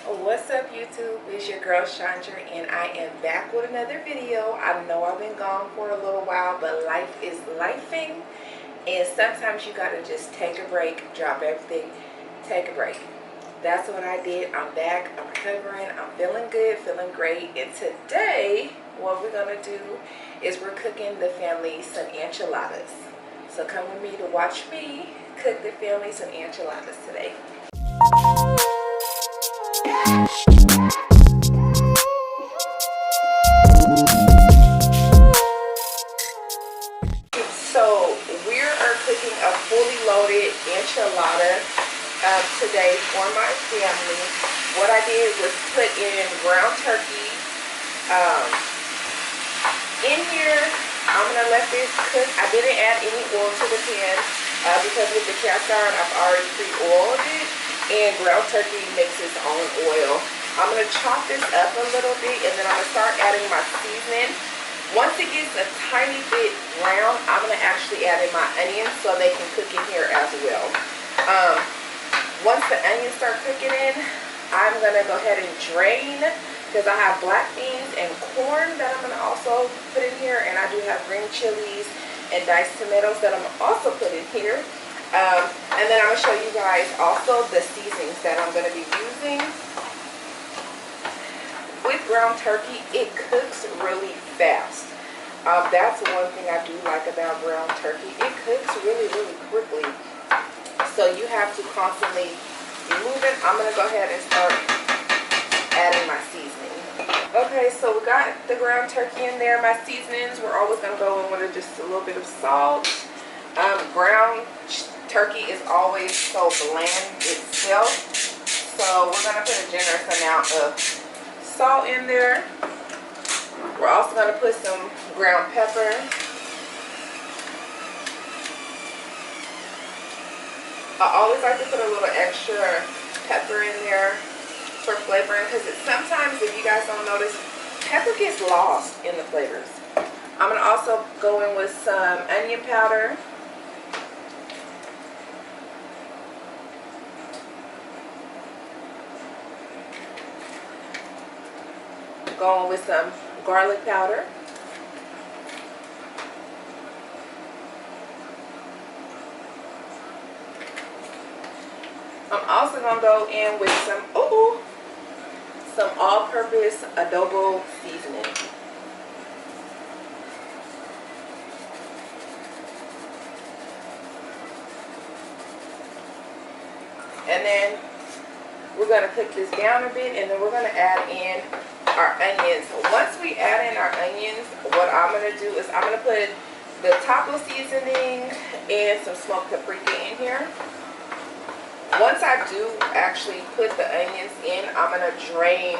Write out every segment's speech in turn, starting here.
What's up YouTube? It's your girl Shaundra and I am back with another video. I know I've been gone for a little while, but life is lifing and sometimes you gotta just take a break, drop everything, take a break. That's what I did. I'm back, I'm recovering, I'm feeling good, feeling great, and today what we're gonna do is we're cooking the family some enchiladas. So come with me to watch me cook the family some enchiladas today. So we are cooking a fully loaded enchilada today for my family. What I did was put in ground turkey. In here, I'm gonna let this cook. I didn't add any oil to the pan because with the cast iron, I've already pre-oiled it, and ground turkey makes its own oil. I'm gonna chop this up a little bit, and then I'm gonna start adding my seasoning. Once it gets a tiny bit brown, I'm gonna actually add in my onions so they can cook in here as well. Once the onions start cooking in, I'm gonna go ahead and drain, because I have black beans and corn that I'm gonna also put in here, and I do have green chilies and diced tomatoes that I'm also put in here. And then I'm gonna show you guys also the seasonings that I'm gonna be using. With ground turkey, it cooks really fast. That's one thing I do like about ground turkey. It cooks really, really quickly. So you have to constantly be moving. I'm gonna go ahead and start adding my seasoning. Okay, so we got the ground turkey in there. My seasonings, we're always gonna go in with just a little bit of salt. Ground turkey is always so bland itself. So we're gonna put a generous amount of salt in there. We're also going to put some ground pepper. I always like to put a little extra pepper in there for flavoring, because sometimes, if you guys don't notice, pepper gets lost in the flavors. I'm going to also go in with some onion powder. Going with some garlic powder. I'm also going to go in with some all-purpose adobo seasoning. And then we're going to cook this down a bit, and then we're going to add in our onions. Once we add in our onions, what I'm going to do is I'm going to put the taco seasoning and some smoked paprika in here. Once I do actually put the onions in, I'm going to drain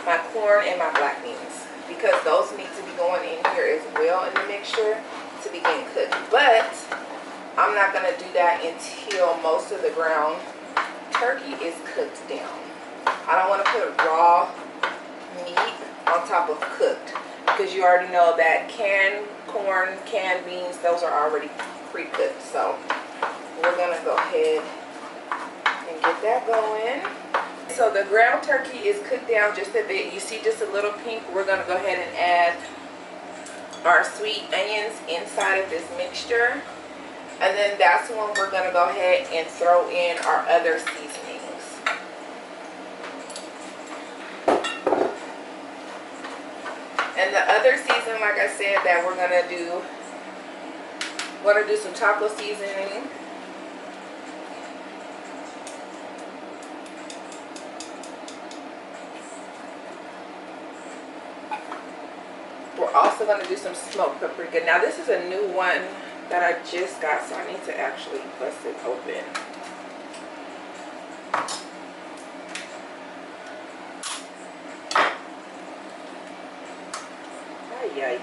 my corn and my black beans, because those need to be going in here as well in the mixture to begin cooking. But I'm not going to do that until most of the ground turkey is cooked down. I don't want to put raw meat on top of cooked, because you already know that canned corn, canned beans, those are already pre-cooked. So we're gonna go ahead and get that going. So the ground turkey is cooked down just a bit. You see just a little pink. We're gonna go ahead and add our sweet onions inside of this mixture, and then that's when we're gonna go ahead and throw in our other seasonings. And the other seasoning, like I said, that we're gonna do some taco seasoning. We're also gonna do some smoked paprika. Now this is a new one that I just got, so I need to actually bust it open.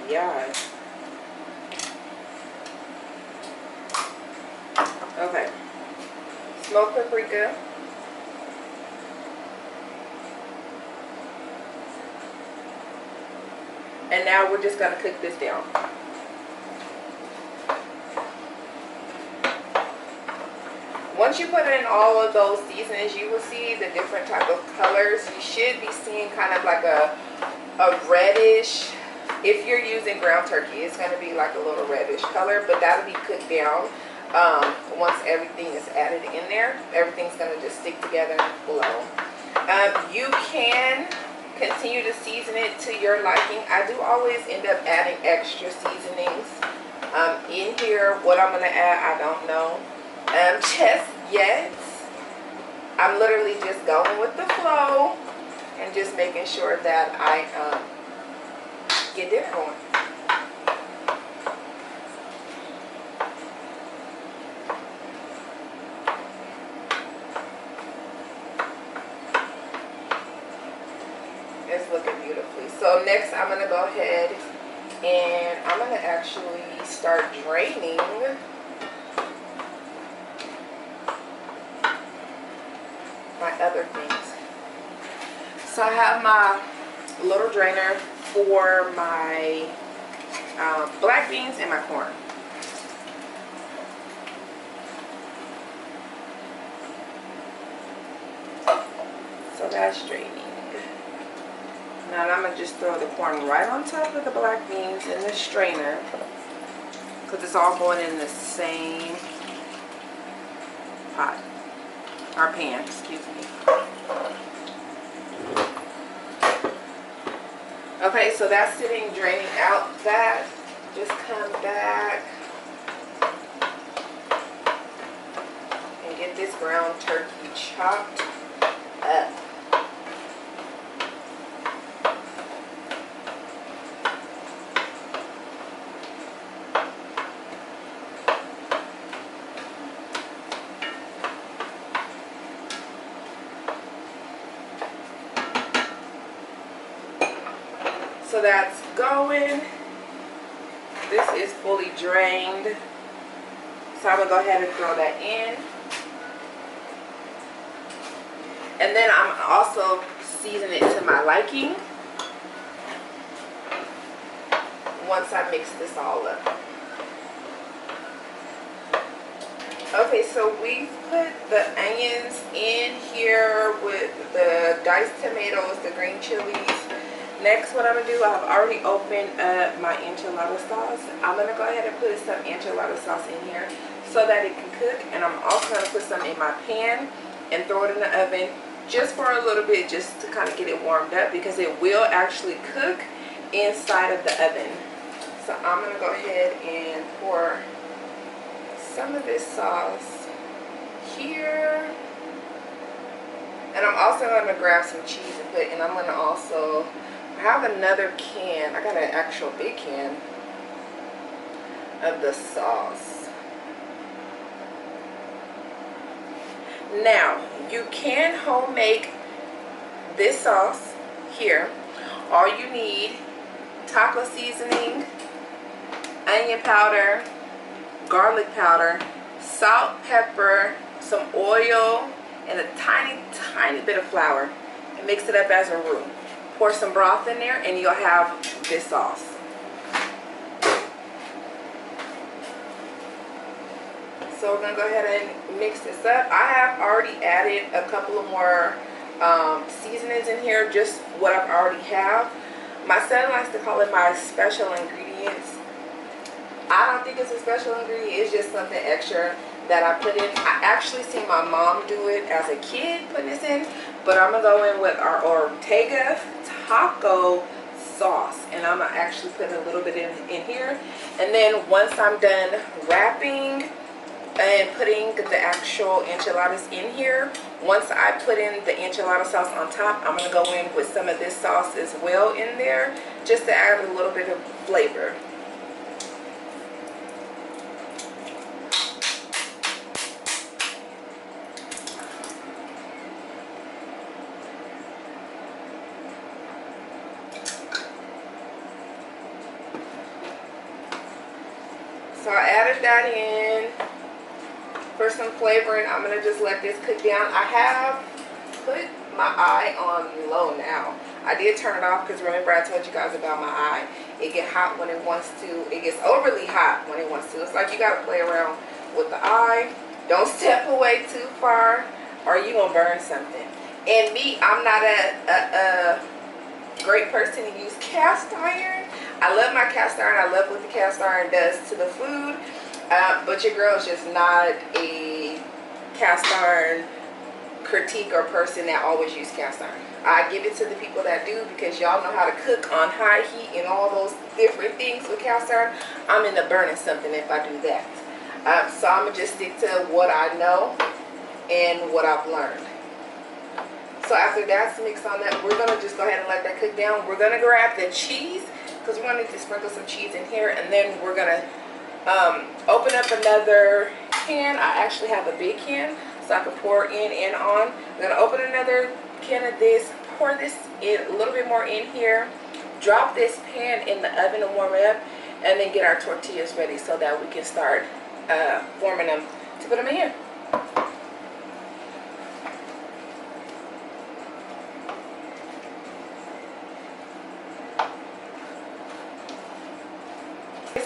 Yeah. Okay. Smoked paprika. And now we're just gonna cook this down. Once you put in all of those seasonings, you will see the different type of colors. You should be seeing kind of like a reddish. If you're using ground turkey, it's going to be like a little reddish color, but that'll be cooked down once everything is added in there. Everything's going to just stick together and flow. You can continue to season it to your liking. I do always end up adding extra seasonings in here. What I'm going to add, I don't know just yet. I'm literally just going with the flow and just making sure that I get dinner going. It's looking beautifully. So next I'm going to go ahead and I'm going to actually start draining my other things. So I have my little drainer for my black beans and my corn. So that's draining. Now I'm going to just throw the corn right on top of the black beans in the strainer, because it's all going in the same pot, or pan, excuse me. Okay, so that's sitting, draining out that. Just come back and get this ground turkey chopped up. So that's going. This is fully drained. So I'm going to go ahead and throw that in. And then I'm also seasoning it to my liking once I mix this all up. Okay, so we put the onions in here with the diced tomatoes, the green chilies. Next, what I'm going to do, I've already opened up my enchilada sauce. I'm going to go ahead and put some enchilada sauce in here so that it can cook. And I'm also going to put some in my pan and throw it in the oven just for a little bit, just to kind of get it warmed up, because it will actually cook inside of the oven. So I'm going to go ahead and pour some of this sauce here. And I'm also going to grab some cheese and put, and I'm going to also have another can. I got an actual big can of the sauce. Now, you can home make this sauce here. All you need: taco seasoning, onion powder, garlic powder, salt, pepper, some oil, and a tiny bit of flour, and mix it up as a roux. Pour some broth in there and you'll have this sauce. So we're going to go ahead and mix this up. I have already added a couple of more seasonings in here, just what I've already have. My son likes to call it my special ingredients. I don't think it's a special ingredient, it's just something extra that I put in. I actually seen my mom do it as a kid, putting this in, but I'm going to go in with our Ortega taco sauce, and I'm going to actually put a little bit in here. And then once I'm done wrapping and putting the actual enchiladas in here, once I put in the enchilada sauce on top, I'm going to go in with some of this sauce as well in there, just to add a little bit of flavor. So I added that in for some flavoring. I'm going to just let this cook down. I have put my eye on low now. I did turn it off because remember I told you guys about my eye. It gets hot when it wants to. It gets overly hot when it wants to. It's like you got to play around with the eye. Don't step away too far or you're going to burn something. And me, I'm not a great person to use cast iron. I love my cast iron. I love what the cast iron does to the food. But your girl is just not a cast iron critique or person that always use cast iron. I give it to the people that do, because y'all know how to cook on high heat and all those different things with cast iron. I'm into burning something if I do that. So I'm going to just stick to what I know and what I've learned. So after that's mixed on that, we're going to just go ahead and let that cook down. We're going to grab the cheese, because we're going to need to sprinkle some cheese in here. And then we're going to open up another can. I actually have a big can, so I can pour in and on. I'm going to open another can of this, pour this in a little bit more in here, drop this pan in the oven to warm it up, and then get our tortillas ready so that we can start forming them to put them in here.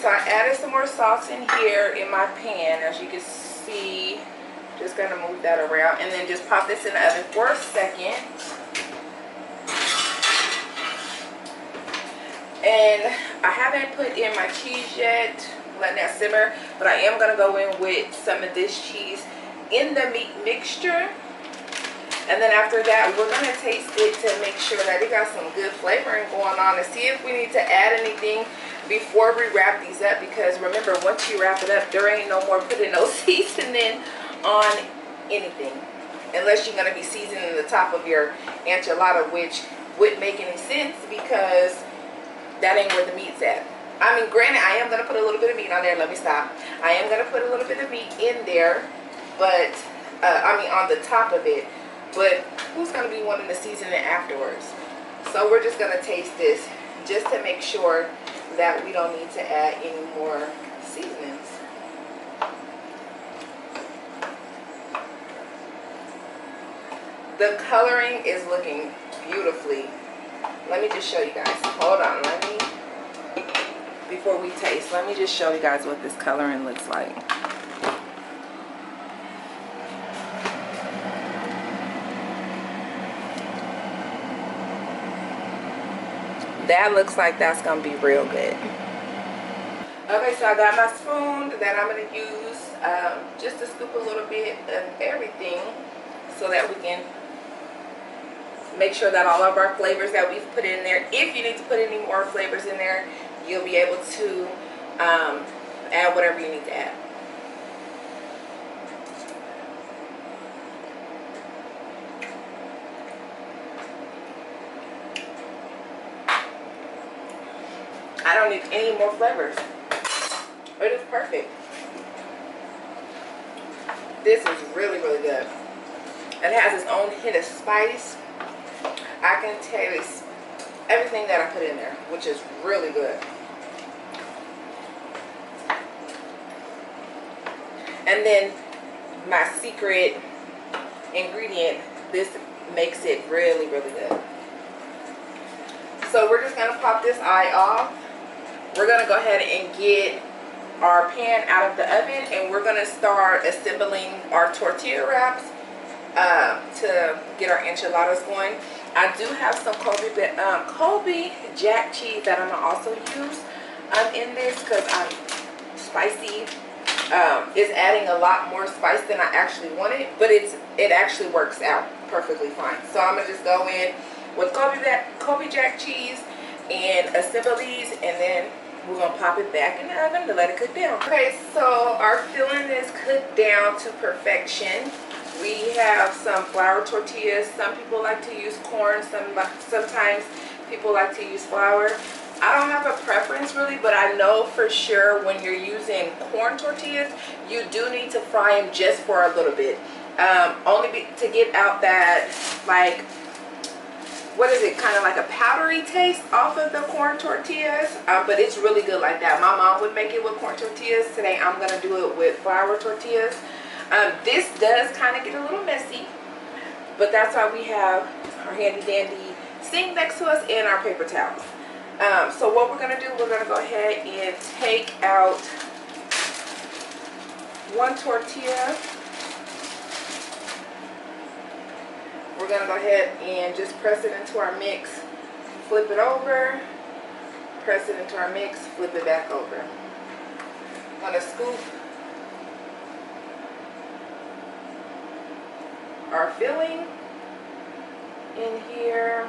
So I added some more sauce in here in my pan, as you can see. Just gonna move that around and then just pop this in the oven for a second. And I haven't put in my cheese yet, letting that simmer, but I am gonna go in with some of this cheese in the meat mixture. And then after that, we're gonna taste it to make sure that it got some good flavoring going on, and see if we need to add anything before we wrap these up. Because remember, once you wrap it up, there ain't no more putting no seasoning on anything, unless you're going to be seasoning the top of your enchilada, which wouldn't make any sense, because that ain't where the meat's at. I mean, granted, I am going to put a little bit of meat on there. Let me stop. I am going to put a little bit of meat in there, but I mean on the top of it, but who's going to be wanting to season it afterwards? So we're just going to taste this just to make sure that we don't need to add any more seasonings. The coloring is looking beautifully. Let me just show you guys. Hold on, before we taste, let me just show you guys what this coloring looks like. That looks like that's gonna be real good. Okay, so I got my spoon that I'm gonna use just to scoop a little bit of everything, so that we can make sure that all of our flavors that we've put in there, if you need to put any more flavors in there, you'll be able to add whatever you need to add. I don't need any more flavors. It is perfect. This is really, really good. It has its own hint of spice. I can taste everything that I put in there, which is really good. And then my secret ingredient, this makes it really, really good. So we're just going to pop this eye off. We're going to go ahead and get our pan out of the oven, and we're going to start assembling our tortilla wraps to get our enchiladas going. I do have some Colby Jack cheese that I'm going to also use in this, because I'm spicy. It's adding a lot more spice than I actually wanted, but it actually works out perfectly fine. So I'm going to just go in with Colby Jack cheese and assemble these, and then we're going to pop it back in the oven to let it cook down. Okay, so our filling is cooked down to perfection. We have some flour tortillas. Some people like to use corn. Sometimes people like to use flour. I don't have a preference really, but I know for sure when you're using corn tortillas, you do need to fry them just for a little bit. To get out that, like, what is it, kind of like a powdery taste off of the corn tortillas, but it's really good like that. My mom would make it with corn tortillas. Today I'm going to do it with flour tortillas. This does kind of get a little messy, but that's why we have our handy dandy sink next to us and our paper towels. So what we're going to do, we're going to go ahead and take out one tortilla. We're we're gonna go ahead and just press it into our mix, flip it over, press it into our mix, flip it back over. I'm gonna scoop our filling in here.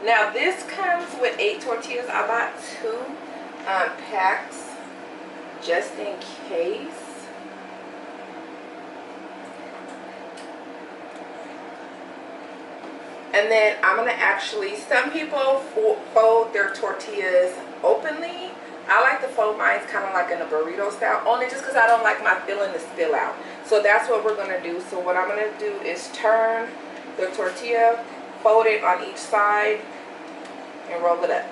Now this comes with 8 tortillas. I bought 2 packs just in case. And then I'm gonna actually, some people fold their tortillas openly. I like to fold mine kind of like in a burrito style, only just because I don't like my filling to spill out. So that's what we're gonna do. So what I'm gonna do is turn the tortilla, fold it on each side, and roll it up.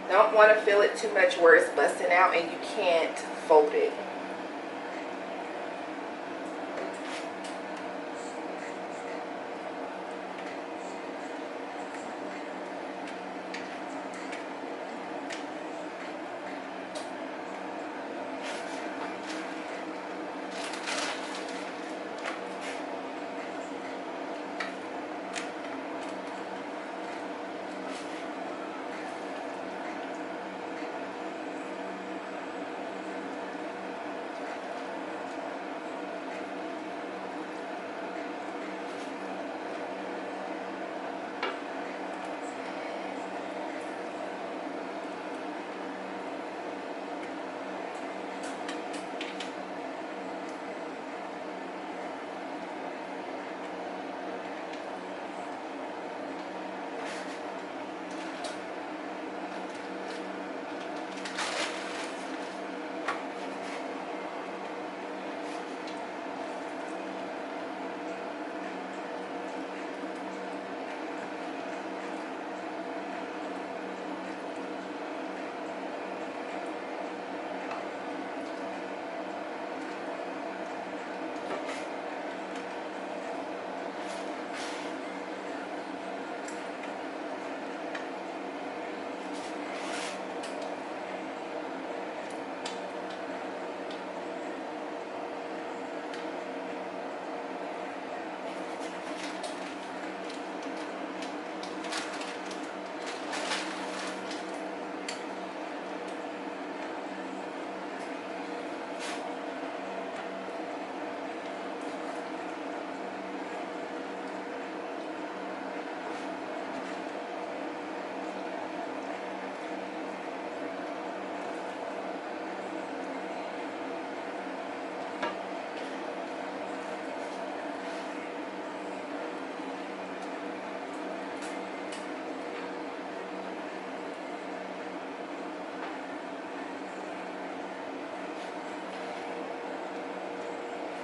Don't want to fill it too much where it's busting out and you can't fold it.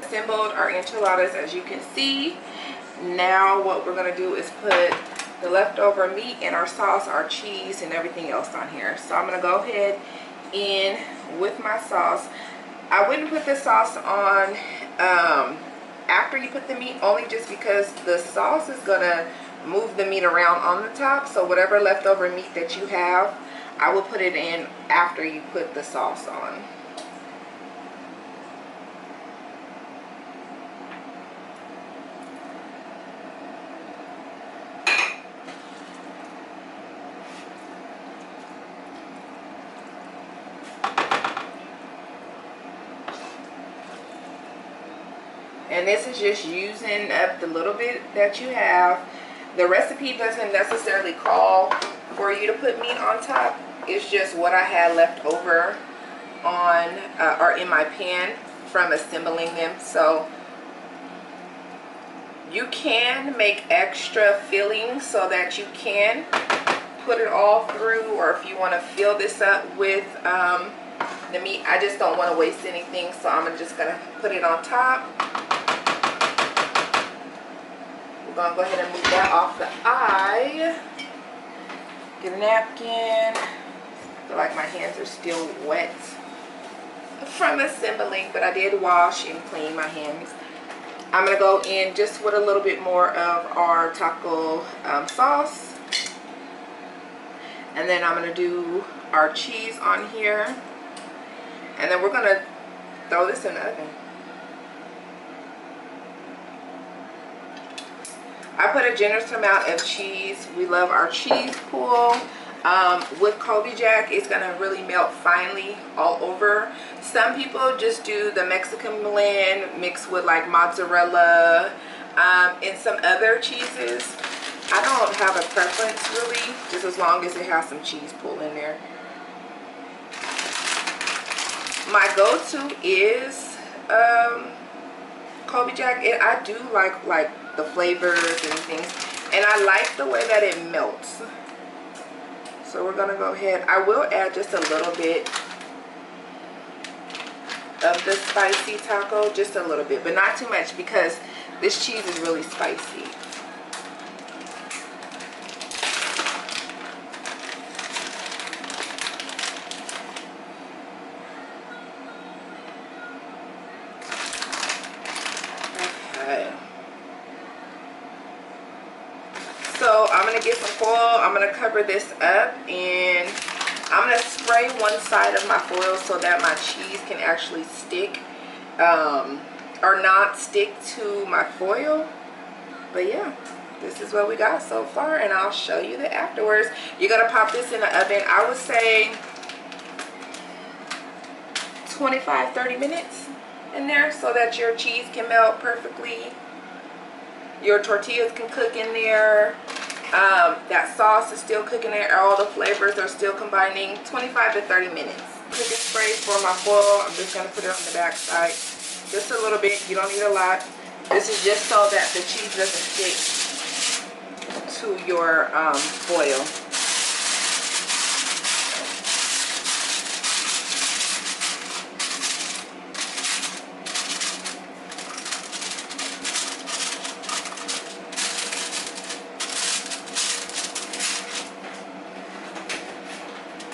Assembled our enchiladas, as you can see. Now what we're going to do is put the leftover meat and our sauce, our cheese, and everything else on here. So I'm going to go ahead in with my sauce. I wouldn't put the sauce on after you put the meat, only just because the sauce is going to move the meat around on the top. So whatever leftover meat that you have, I will put it in after you put the sauce on. And this is just using up the little bit that you have. The recipe doesn't necessarily call for you to put meat on top. It's just what I had left over on or in my pan from assembling them. So you can make extra fillings so that you can put it all through, or if you want to fill this up with the meat. I just don't want to waste anything, so I'm just going to put it on top. We're going to go ahead and move that off the eye. Get a napkin. I feel like my hands are still wet from assembling, but I did wash and clean my hands. I'm going to go in just with a little bit more of our taco sauce. And then I'm gonna do our cheese on here. And then we're gonna throw this in the oven. I put a generous amount of cheese. We love our cheese pool. With Colby Jack, it's gonna really melt finely all over. Some people just do the Mexican blend mixed with like mozzarella and some other cheeses. I don't have a preference really, just as long as it has some cheese pool in there. My go-to is Colby Jack. I do like the flavors and things, and I like the way that it melts. So we're gonna go ahead. I will add just a little bit of the spicy taco, just a little bit, but not too much because this cheese is really spicy. Okay. So I'm gonna get some foil. I'm gonna cover this up, and I'm gonna spray one side of my foil so that my cheese can actually stick or not stick to my foil. But yeah, this is what we got so far, and I'll show you the afterwards. You're gonna pop this in the oven, I would say 25-30 minutes in there, so that your cheese can melt perfectly, your tortillas can cook in there, that sauce is still cooking there, all the flavors are still combining. 25 to 30 minutes. Cooking spray for my foil. I'm just gonna put it on the back side, just a little bit. You don't need a lot. This is just so that the cheese doesn't stick to your foil.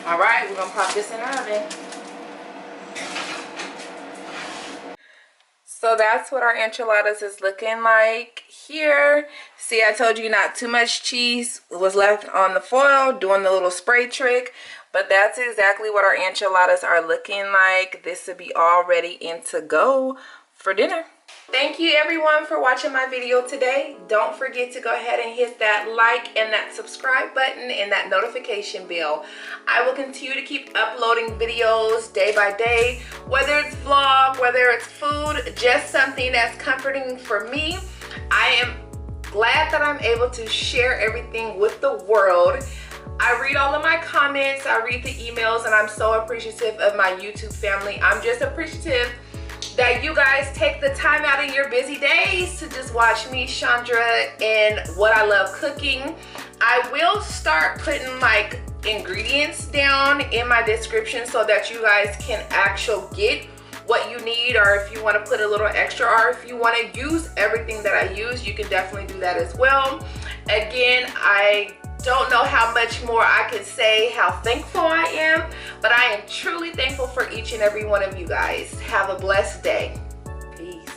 Alright, we're going to pop this in the oven. So that's what our enchiladas is looking like here. See, I told you not too much cheese was left on the foil, doing the little spray trick. But that's exactly what our enchiladas are looking like. This will be all ready and to go for dinner. Thank you everyone for watching my video today. Don't forget to go ahead and hit that like and that subscribe button and that notification bell. I will continue to keep uploading videos day by day, whether it's vlog, whether it's food, just something that's comforting for me. I am glad that I'm able to share everything with the world. I read all of my comments, I read the emails, and I'm so appreciative of my YouTube family. I'm just appreciative that you guys take the time out in your busy days to just watch me, Shaundra, and what I love cooking. I will start putting like ingredients down in my description so that you guys can actually get what you need, or if you want to put a little extra, or if you want to use everything that I use, you can definitely do that as well. Again, I don't know how much more I can say how thankful I am, but I am truly thankful for each and every one of you guys. Have a blessed day. Peace.